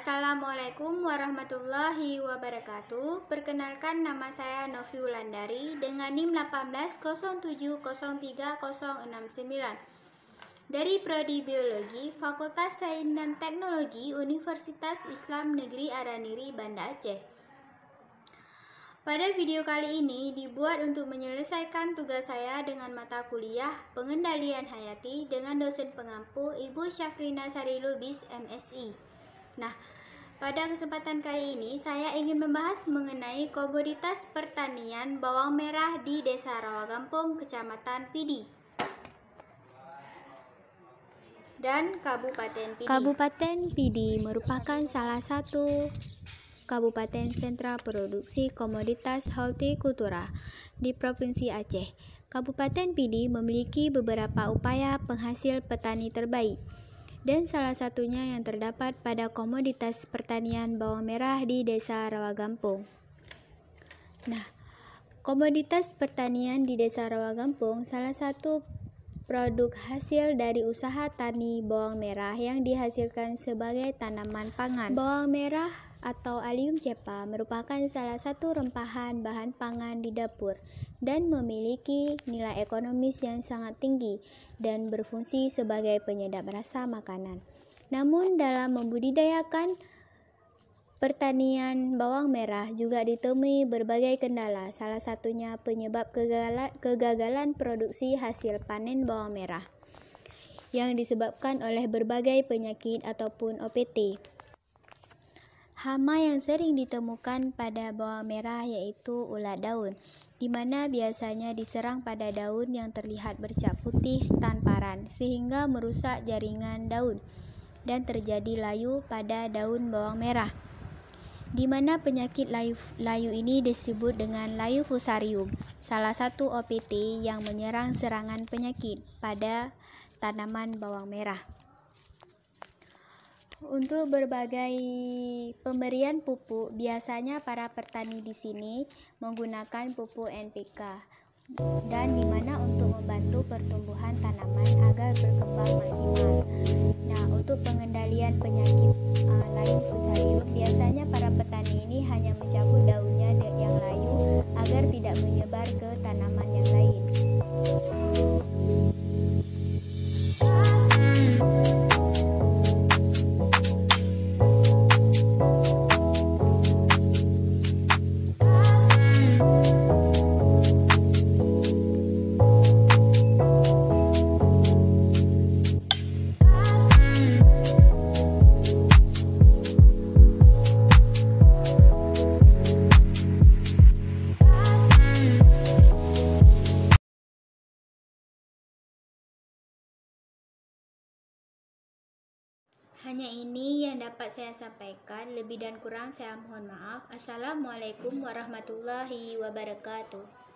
Assalamualaikum warahmatullahi wabarakatuh. Perkenalkan, nama saya Novi Wulandari dengan NIM 180703069 dari Prodi Biologi Fakultas Sains dan Teknologi Universitas Islam Negeri Araniri, Banda Aceh. Pada video kali ini dibuat untuk menyelesaikan tugas saya dengan mata kuliah Pengendalian Hayati dengan dosen pengampu Ibu Syafrina Sari Lubis, MSI. Nah, pada kesempatan kali ini saya ingin membahas mengenai komoditas pertanian bawang merah di Desa Rawagampung, Kecamatan Pidi dan Kabupaten Pidi. Kabupaten Pidi merupakan salah satu kabupaten sentra produksi komoditas hortikultura di Provinsi Aceh. Kabupaten Pidi memiliki beberapa upaya penghasil petani terbaik, dan salah satunya yang terdapat pada komoditas pertanian bawang merah di Desa Rawagampung. Nah, komoditas pertanian di Desa Rawagampung salah satu produk hasil dari usaha tani bawang merah yang dihasilkan sebagai tanaman pangan. Bawang merah atau Allium cepa merupakan salah satu rempahan bahan pangan di dapur dan memiliki nilai ekonomis yang sangat tinggi dan berfungsi sebagai penyedap rasa makanan. Namun dalam membudidayakan pertanian bawang merah juga ditemui berbagai kendala, salah satunya penyebab kegagalan produksi hasil panen bawang merah yang disebabkan oleh berbagai penyakit ataupun OPT. Hama yang sering ditemukan pada bawang merah yaitu ulat daun, di mana biasanya diserang pada daun yang terlihat bercak putih stamparan sehingga merusak jaringan daun dan terjadi layu pada daun bawang merah, di mana penyakit layu ini disebut dengan layu fusarium, salah satu OPT yang menyerang serangan penyakit pada tanaman bawang merah. Untuk berbagai pemberian pupuk, biasanya para petani di sini menggunakan pupuk NPK, dan di mana untuk membantu pertumbuhan tanaman agar berkembang maksimal. Nah, untuk pengendalian penyakit layu fusarium, biasanya para petani ini hanya mencabut daunnya yang layu agar tidak menyebar ke tanaman yang lain. Hanya ini yang dapat saya sampaikan, lebih dan kurang saya mohon maaf. Assalamualaikum warahmatullahi wabarakatuh.